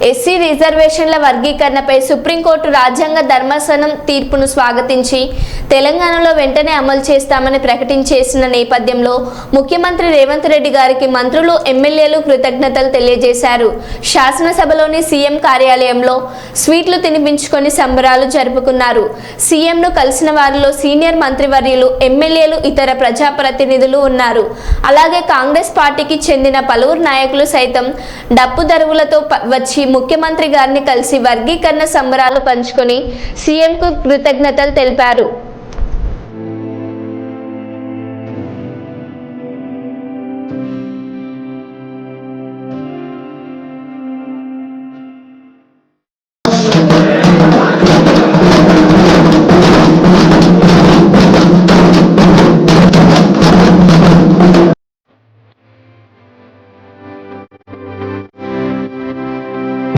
SC రిజర్వేషన్ల వర్గీకరణపై supreme court రాజ్యాంగ ధర్మాసనం తీర్పును స్వాగతించి తెలంగాణలో వెంటనే అమలు చేస్తామని ప్రకటించేసిన నేపథ్యంలో ముఖ్యమంత్రి రేవంత్ రెడ్డి గారికి మంత్రులు, ఎమ్మెల్యేలు కృతజ్ఞతలు తెలియజేశారు. శాసనసభలోని సీఎం కార్యాలయంలో స్వీట్లు తినిపించుకొని సంబరాలు జరుపుకున్నారు. సీఎంను కలిసిన వారిలో సీనియర్ మంత్రివర్యులు, ఎమ్మెల్యేలు, ఇతర ప్రజాప్రతినిధులు ఉన్నారు. అలాగే కాంగ్రెస్ పార్టీకి చెందిన పలువురు నాయకులు సైతం డప్పు దరువులతో వచ్చి ముఖ్యమంత్రి గారిని కలిసి వర్గీకరణ సంబరాలు పంచుకొని సీఎంకు కృతజ్ఞతలు తెలిపారు.